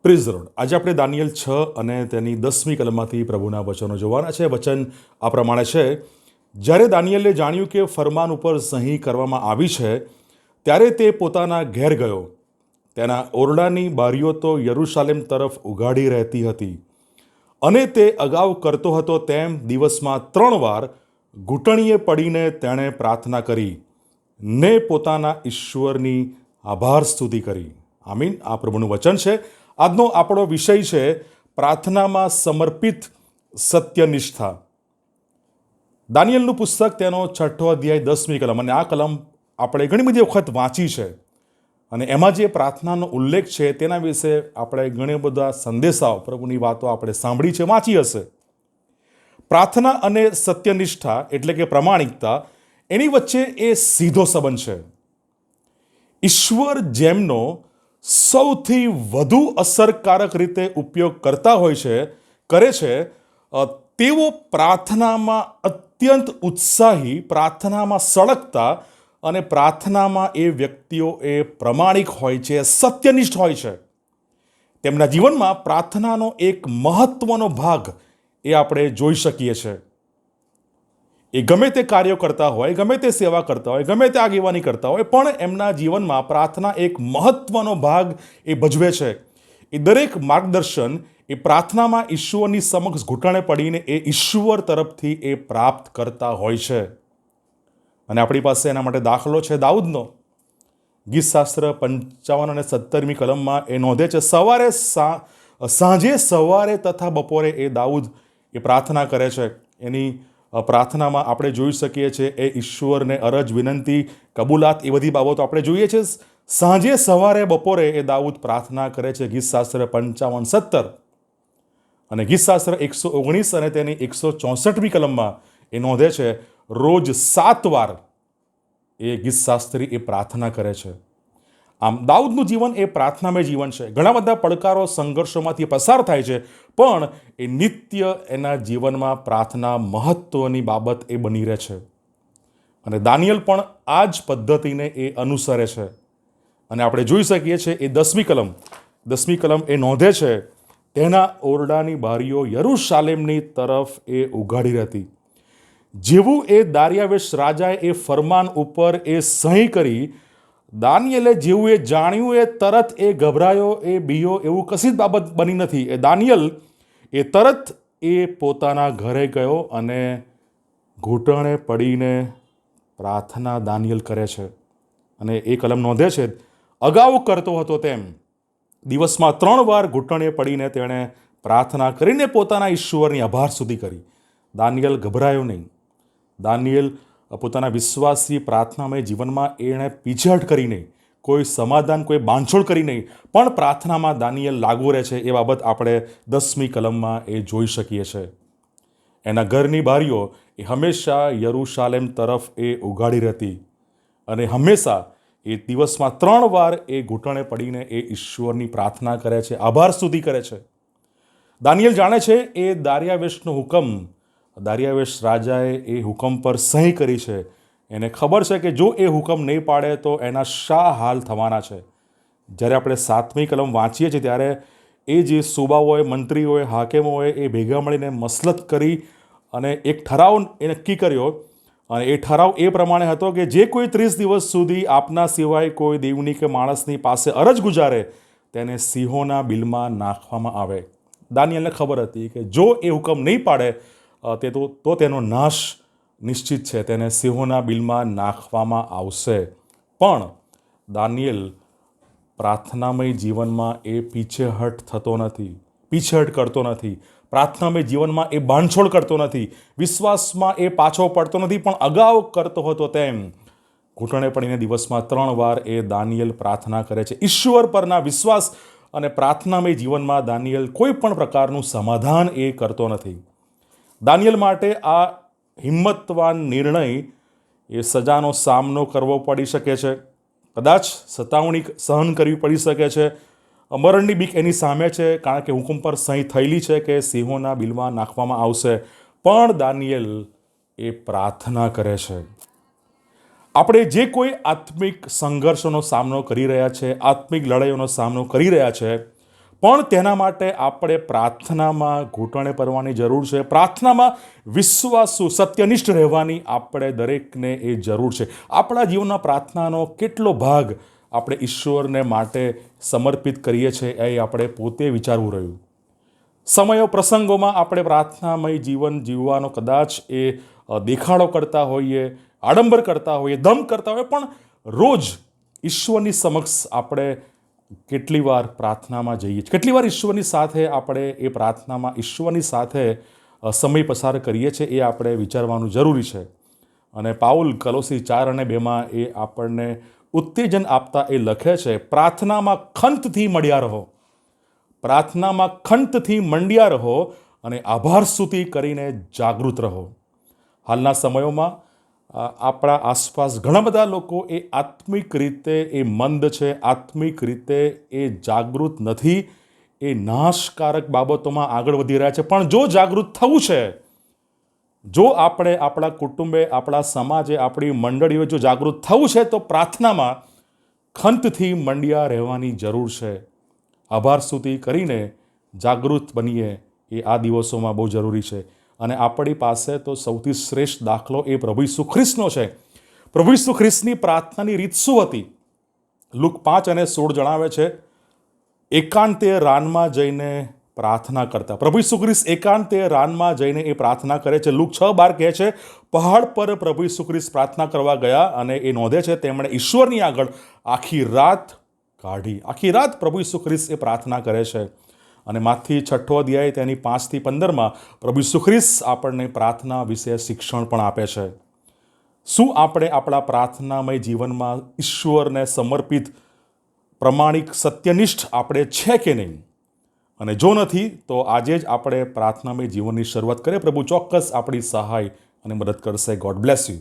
Praise the lord. આજે આપણે દાનિયેલ 6 અને તેની 10મી કલમમાંથી પ્રભુના વચનો જોવાના છે। વચન આ પ્રમાણે છે, જ્યારે દાનિયેલે જાણ્યું કે ફરમાન ઉપર સહી કરવામાં આવી છે, ત્યારે તે પોતાના ઘેર ગયો। તેના ઓરડાની બારીઓ તો યરૂશાલેમ તરફ ઉઘાડી રહેતી હતી, અને તે અગાઉ કરતો હતો તેમ દિવસમાં 3 વાર ઘૂંટણીએ પડીને તેણે પ્રાર્થના કરી ને પોતાના ઈશ્વરની આભાર સ્તુતિ કરી। આમીન। આ પ્રભુનું વચન છે। આજનો આપણો વિષય છે પ્રાર્થનામાં સમર્પિત સત્યનિષ્ઠા। દાનિયેલનું પુસ્તક તેનો 6ઠો અધ્યાય 10મી કલમ, અને આ કલમ આપણે ઘણી બધી વખત વાંચી છે, અને એમાં જે પ્રાર્થનાનો ઉલ્લેખ છે તેના વિશે આપણે ઘણા બધા સંદેશાઓ, પ્રભુની વાતો આપણે સાંભળી છે, વાંચી હશે। પ્રાર્થના અને સત્યનિષ્ઠા એટલે કે પ્રમાણિકતા, એની વચ્ચે એ સીધો સંબંધ છે। ઈશ્વર જેમનો સૌથી વધુ અસરકારક રીતે ઉપયોગ કરતા કરે છે, તેઓ પ્રાર્થનામાં અત્યંત ઉત્સાહી, પ્રાર્થનામાં સળગતા અને પ્રાર્થનામાં એ વ્યક્તિઓ એ પ્રમાણિક હોય છે, સત્યનિષ્ઠ હોય છે। તેમના જીવનમાં પ્રાર્થનાનો એક મહત્વનો ભાગ એ આપણે જોઈ શકીએ છીએ। એ ગમે તે કાર્યો કરતા હોય, ગમે તે સેવા કરતા હોય, ગમે તે આગેવાની કરતા હોય, પણ એમના જીવનમાં પ્રાર્થના એક મહત્વનો ભાગ એ ભજવે છે। એ દરેક માર્ગદર્શન એ પ્રાર્થનામાં ઈશ્વરની સમક્ષ ઘૂંટણે પડીને એ ઈશ્વર તરફથી એ પ્રાપ્ત કરતા હોય છે। અને આપણી પાસે એના માટે દાખલો છે દાઉદનો। ગીતશાસ્ત્ર 55 અને 17મી કલમમાં એ નોંધે છે, સાંજે, સવારે તથા બપોરે એ દાઉદ એ પ્રાર્થના કરે છે। એની પ્રાર્થનામાં આપણે જોઈ શકીએ છીએ એ ઈશ્વરને અરજ, વિનંતી, કબૂલાત, એ બધી બાબતો આપણે જોઈએ છે। સાંજે, સવારે, બપોરે એ દાઉદ પ્રાર્થના કરે છે। ગીતશાસ્ત્ર 55:17 અને ગીતશાસ્ત્ર 119 અને તેની 164મી કલમમાં એ નોંધે છે, રોજ 7 વાર એ ગીતશાસ્ત્રી એ પ્રાર્થના કરે છે। આમ દાઉદનું જીવન એ પ્રાર્થનામય જીવન છે। ઘણા બધા પડકારો, સંઘર્ષોમાંથી પસાર થાય છે, પણ એ નિત્ય એના જીવનમાં પ્રાર્થના મહત્વની બાબત એ બની રહે છે। અને દાનિયેલ પણ આ જ પદ્ધતિને એ અનુસરે છે। અને આપણે જોઈ શકીએ છીએ એ 10મી કલમ એ નોંધે છે, તેના ઓરડાની બારીઓ યરૂશાલેમની તરફ એ ઉઘાડી હતી। જેવું એ દારિયાવેશ રાજાએ એ ફરમાન ઉપર એ સહી કરી, દાનિયેલે જેવું એ જાણ્યું એ તરત એ ગભરાયો, એ બીયો, એવું કશી જ બાબત બની નથી। એ દાનિયેલ એ તરત એ પોતાના ઘરે ગયો અને ઘૂંટણે પડીને પ્રાર્થના દાનિયેલ કરે છે। અને એ કલમ નોંધે છે, અગાઉ કરતો હતો તેમ દિવસમાં 3 વાર ઘૂંટણે પડીને તેણે પ્રાર્થના કરીને પોતાના ઈશ્વરની આભાર સ્તુતિ કરી। દાનિયેલ ગભરાયો નહીં। દાનિયેલ પોતાના વિશ્વાસી પ્રાર્થનામય જીવનમાં એણે પીછેહટ કરી નહીં, કોઈ સમાધાન, કોઈ બાંધછોડ કરી નહીં, પણ પ્રાર્થનામાં દાનિયેલ લાગુ રહે છે। એ બાબત આપણે 10મી કલમમાં એ જોઈ શકીએ છીએ। એના ઘરની બારીઓ એ હંમેશા યરૂશાલેમ તરફ એ ઉઘાડી રહેતી, અને હંમેશા એ દિવસમાં 3 વાર એ ઘૂંટણે પડીને એ ઈશ્વરની પ્રાર્થના કરે છે, આભાર સ્તુતિ કરે છે। દાનિયેલ જાણે છે એ દારિયાવેશનો હુકમ, દારિયાવેશ રાજાએ એ હુકમ પર સહી કરી છે। એને ખબર છે કે જો એ હુકમ નહીં પાડે તો એના શા હાલ થવાના છે। જ્યારે આપણે 7મી કલમ વાંચીએ છીએ ત્યારે એ જે સુબાઓએ, મંત્રીઓએ, હાકેમોએ એ ભેગા મળીને મસલત કરી અને એક ઠરાવ એ નક્કી કર્યો, અને એ ઠરાવ એ પ્રમાણે હતો કે જે કોઈ 30 દિવસ સુધી આપના સિવાય કોઈ દેવની કે માણસની પાસે અરજ ગુજારે, તેને સિંહોના બિલમાં નાખવામાં આવે। દાનિયેલને ખબર હતી કે જો એ હુકમ નહીં પાડે તો તેનો નાશ નિશ્ચિત છે, તેને સિંહોના બિલમાં નાખવામાં આવશે। પણ દાનિયેલ પ્રાર્થનામય જીવનમાં એ પીછેહટ થતો નથી, પીછેહટ કરતો નથી। પ્રાર્થનામય જીવનમાં એ બાંધછોડ કરતો નથી, વિશ્વાસમાં એ પાછો પડતો નથી, પણ અગાઉ કરતો હતો તેમ ઘૂંટણે પડીને દિવસમાં 3 વાર એ દાનિયેલ પ્રાર્થના કરે છે। ઈશ્વર પરના વિશ્વાસ અને પ્રાર્થનામય જીવનમાં દાનિયેલ કોઈ પણ પ્રકારનું સમાધાન એ કરતો નથી। દાનિયેલ માટે આ હિંમતવાન નિર્ણય એ સજાનો સામનો કરવો પડી શકે છે, કદાચ સતાવણી સહન કરવી પડી શકે છે, મરણની બીક એની સામે છે, કારણ કે હુકમ પર સહી થયેલી છે કે સિંહોના બિલમાં નાખવામાં આવશે, પણ દાનિયેલ એ પ્રાર્થના કરે છે। આપણે જે કોઈ આત્મિક સંઘર્ષોનો સામનો કરી રહ્યા છે, આત્મિક લડાઈઓનો સામનો કરી રહ્યા છે, પણ તેના માટે આપણે પ્રાર્થનામાં ઘૂંટણે પડવાની જરૂર છે. પ્રાર્થનામાં વિશ્વાસુ સત્યનિષ્ઠ રહેવાની આપણે દરેકને એ જરૂર છે. આપણા જીવનના પ્રાર્થનાનો કેટલો ભાગ આપણે ઈશ્વરને માટે સમર્પિત કરીએ છીએ એ આપણે પોતે વિચારવું રહ્યું. સમયો પ્રસંગોમાં આપણે પ્રાર્થનામય જીવન જીવવાનો કદાચ એ દેખાડો કરતા હોઈએ, આડંબર કરતા હોઈએ, દમ કરતા હોઈએ, પણ રોજ ઈશ્વરની સમક્ષ આપણે કેટલી વાર પ્રાર્થનામાં જઈએ છીએ, કેટલી વાર ઈશ્વરની સાથે આપણે એ પ્રાર્થનામાં ઈશ્વરની સાથે સમય પસાર કરીએ છીએ એ આપણે વિચારવાનું જરૂરી છે. અને પાઉલ કલોસી 4 અને 2 એ આપણને ઉત્તેજન આપતા એ લખે છે, પ્રાર્થનામાં ખંતથી મળ્યા રહો, પ્રાર્થનામાં ખંતથી મંડ્યા રહો અને આભાર સ્તુતિ કરીને જાગૃત રહો. હાલના સમયોમાં આપણા આસપાસ ઘણા બધા લોકો એ આત્મિક રીતે એ મંદ છે, આત્મિક રીતે એ જાગૃત નથી, એ નાશકારક બાબતોમાં આગળ વધી રહ્યા છે. પણ જો જાગૃત થવું છે, જો આપણે આપણા કુટુંબે, આપણા સમાજે, આપણી મંડળીઓ જો જાગૃત થવું છે, તો પ્રાર્થનામાં ખંતથી મંડ્યા રહેવાની જરૂર છે. આભાર સ્તુતિ કરીને જાગૃત બનીએ એ આ દિવસોમાં બહુ જરૂરી છે. અને આપણી પાસે તો સૌથી શ્રેષ્ઠ દાખલો એ પ્રભુ ઈસુ ખ્રિસ્તનો છે. પ્રભુ ઈસુ ખ્રિસ્તની પ્રાર્થનાની રીત શું હતી? લુક 5 અને 16 જણાવે છે, એકાંતે રાનમાં જઈને પ્રાર્થના કરતા. પ્રભુ ઈસુ ખ્રિસ્ત એકાંતે રાનમાં જઈને એ પ્રાર્થના કરે છે. લુક 6:12 કહે છે, પહાડ પર પ્રભુ ઈસુ ખ્રિસ્ત પ્રાર્થના કરવા ગયા અને એ નોંધે છે તેમણે ઈશ્વરની આગળ આખી રાત કાઢી. આખી રાત પ્રભુ ઈસુ ખ્રિસ્ત એ પ્રાર્થના કરે છે. અને માથી 6 અધ્યાય તેની 5 થી 15 પ્રભુ ઈસુ ખ્રિસ્ત આપણને પ્રાર્થના વિશે શિક્ષણ પણ આપે છે. શું આપણે આપણા પ્રાર્થનામય જીવનમાં ઈશ્વરને સમર્પિત, પ્રમાણિક, સત્યનિષ્ઠ આપણે છે કે નહીં? અને જો નથી તો આજે જ આપણે પ્રાર્થનામય જીવનની શરૂઆત કરીએ. પ્રભુ ચોક્કસ આપણી સહાય અને મદદ કરશે. God bless you.